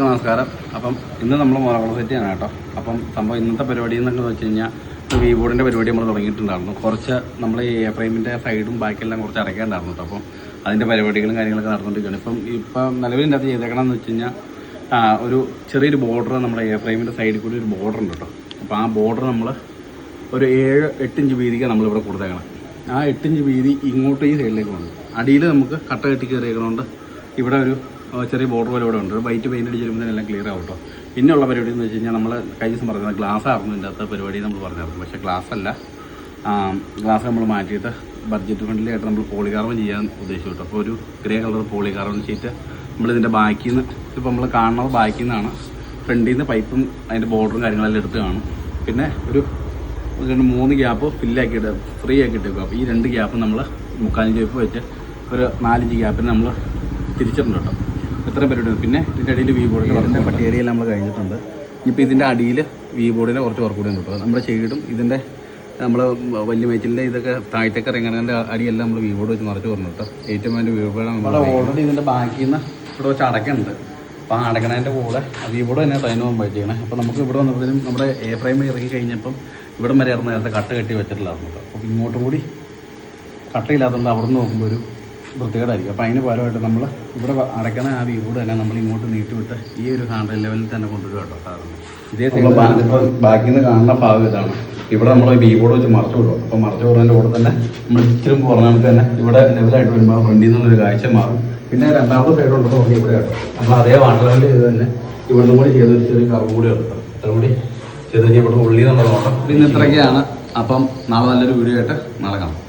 നമസ്കാരം. അപ്പം ഇന്ന് നമ്മൾ മുളകുളം സെറ്റ് ചെയ്യണം കേട്ടോ. അപ്പം സംഭവം ഇന്നത്തെ പരിപാടി എന്നൊക്കെ വെച്ച് കഴിഞ്ഞാൽ വി ബോർഡിൻ്റെ പരിപാടി നമ്മൾ തുടങ്ങിയിട്ടുണ്ടായിരുന്നു. കുറച്ച് നമ്മൾ ഈ എ ഫ്രെയിമിൻ്റെ സൈഡും ബാക്കിയെല്ലാം കുറച്ച് അടയ്ക്കാണ്ടായിരുന്നു കേട്ടോ. അപ്പം അതിൻ്റെ പരിപാടികളും കാര്യങ്ങളൊക്കെ നടന്നുകൊണ്ടിരിക്കുകയാണ്. ഇപ്പം നിലവിലിൻ്റെ അത് ചെയ്തേക്കണമെന്ന് വെച്ച് കഴിഞ്ഞാൽ ഒരു ചെറിയൊരു ബോർഡർ നമ്മുടെ എ ഫ്രെയിമിൻ്റെ സൈഡിൽ കൂടി ഒരു ബോർഡർ ഉണ്ട് കേട്ടോ. അപ്പോൾ ആ ബോർഡർ നമ്മൾ ഒരു 7-8 ഇഞ്ച് വീതിക്കാണ് നമ്മളിവിടെ കൊടുത്തേക്കണം. ആ 8 ഇഞ്ച് വീതി ഇങ്ങോട്ട് ഈ സൈഡിലേക്ക് വന്നു. അടിയിൽ നമുക്ക് കട്ട കെട്ടി കയറിയേക്കണോണ്ട് ഇവിടെ ഒരു ചെറിയ ബോർഡർ പോലെ ഇവിടെ ഉണ്ട്. വൈറ്റ് പെയിൻ്റ് അടിച്ച് വരുമ്പോൾ എല്ലാം ക്ലിയർ ആവും കേട്ടോ. പിന്നെയുള്ള പരിപാടി എന്ന് വെച്ച് കഴിഞ്ഞാൽ നമ്മൾ കഴിഞ്ഞ ദിവസം പറഞ്ഞത് ഗ്ലാസ് ആയിരുന്നു ഇതിൻ്റെ അകത്ത് പരിപാടി നമ്മൾ പറഞ്ഞായിരുന്നു. പക്ഷേ ഗ്ലാസ് അല്ല, ഗ്ലാസ് നമ്മൾ മാറ്റിയിട്ട് ബഡ്ജറ്റ് ഫ്രണ്ട്ലി ആയിട്ട് നമ്മൾ പോളികാർബൺ ചെയ്യാൻ ഉദ്ദേശിച്ചു കേട്ടോ. അപ്പോൾ ഒരു ഗ്രേ കളർ പോളികാർബൺ ഷീറ്റ് നമ്മളിതിൻ്റെ ബാക്കിൽ നിന്ന് ഇപ്പോൾ നമ്മൾ കാണുന്നത് ബാക്കിൽ നിന്നാണ്. ഫ്രണ്ടിൽ നിന്ന് പൈപ്പും അതിൻ്റെ ബോർഡറും കാര്യങ്ങളെല്ലാം എടുത്ത് കാണും. പിന്നെ ഒരു 3 ഗ്യാപ്പ് ഫില്ലാക്കിയിട്ട് ഫ്രീ ആക്കി ഇട്ടേക്കും. അപ്പോൾ ഈ 2 ഗ്യാപ്പ് നമ്മൾ 3/4 ഇഞ്ച് വെച്ച് ഒരു 4 ഇഞ്ച് ഗ്യാപ്പിന് നമ്മൾ തിരിച്ചിട്ടുണ്ട് കേട്ടോ. ഇത്രയും പരിപാടി. പിന്നെ ഇതിൻ്റെ അടിയിൽ വി ബോർഡിൻ്റെ വർക്കിൻ്റെ പട്ടികയിൽ നമ്മൾ കഴിഞ്ഞിട്ടുണ്ട്. ഇപ്പോൾ ഇതിൻ്റെ അടിയിൽ വി ബോർഡിൻ്റെ കുറച്ച് വർക്ക് കൂടി ഉണ്ട് കേട്ടോ. നമ്മുടെ ഷെയ്ഡും ഇതിൻ്റെ നമ്മൾ വലിയ മേച്ചിലിൻ്റെ ഇതൊക്കെ താഴത്തേക്ക് ഇറങ്ങുന്നതിൻ്റെ അടിയെല്ലാം നമ്മൾ വി ബോർഡ് വെച്ച് മറിച്ച് പറഞ്ഞു കേട്ടോ. ഏറ്റവും വേണ്ടി വി ബോർഡ് നമ്മൾ ഓൾറെഡി ഇതിൻ്റെ ബാക്കിൽ നിന്ന് ഇവിടെ വെച്ച് അടയ്ക്കുന്നുണ്ട്. അപ്പോൾ ആ അടയ്ക്കണതിൻ്റെ കൂടെ വി ബോർഡ് തന്നെ ട്രെയിൻ പോകാൻ ചെയ്യണം. അപ്പോൾ നമുക്ക് ഇവിടെ വന്നപ്പോഴത്തേനും നമ്മുടെ എ ഫ്രെയിം ഇറങ്ങി കഴിഞ്ഞപ്പം ഇവിടം വരെ ആയിരുന്നു നേരത്തെ കട്ട് കെട്ടി വെച്ചിട്ടില്ലായിരുന്നു കേട്ടോ. അപ്പോൾ ഇങ്ങോട്ടും കൂടി കട്ടയില്ലാത്തതുകൊണ്ട് അവിടെ നിന്ന് നോക്കുമ്പോൾ ഒരു വൃത്തികേടായിരിക്കും. അപ്പോൾ അതിന് പകരമായിട്ട് നമ്മൾ ഇവിടെ അടയ്ക്കണ ആ വി ബോർഡ് തന്നെ നമ്മൾ ഇങ്ങോട്ട് നീട്ടിവിട്ട് ഈ ഒരു ഹാൻഡിൽ ലെവലിൽ തന്നെ കൊണ്ടുവരും കേട്ടോ. സാധാരണ ഇതേ ഇപ്പോൾ ബാക്കിൽ നിന്ന് കാണുന്ന ഭാഗം ഇതാണ്. ഇവിടെ നമ്മൾ വി ബോർഡ് വെച്ച് മറച്ചു വിടും. അപ്പോൾ മറച്ചു വിടുന്നതിൻ്റെ കൂടെ തന്നെ നമ്മൾ ഇച്ചിരി പറഞ്ഞാൽ തന്നെ ഇവിടെ ലെവലായിട്ട് വരുമ്പോൾ ഫ്രണ്ടിൽ നിന്നുള്ളൊരു കാഴ്ച മാറും. പിന്നെ രണ്ടാമത്തെ സൈഡ് ഉണ്ടെന്ന് നോക്കി ഇവിടെ കേട്ടോ. നമ്മൾ അതേ വാട്ടർ ലെവലിൽ ചെയ്ത് തന്നെ ഇവിടെ കൂടി ചെയ്തൊരു ചെറിയ കറവ് കൂടി എടുക്കാം. ഇത്ര കൂടി ചെയ്ത് കഴിഞ്ഞാൽ ഇവിടെ ഉള്ളിൽ നിന്നുള്ളത് നോക്കാം. ഇന്ന് ഇത്രയൊക്കെയാണ്. അപ്പം നാളെ നല്ലൊരു വീഡിയോ ആയിട്ട് നാളെ കാണാം.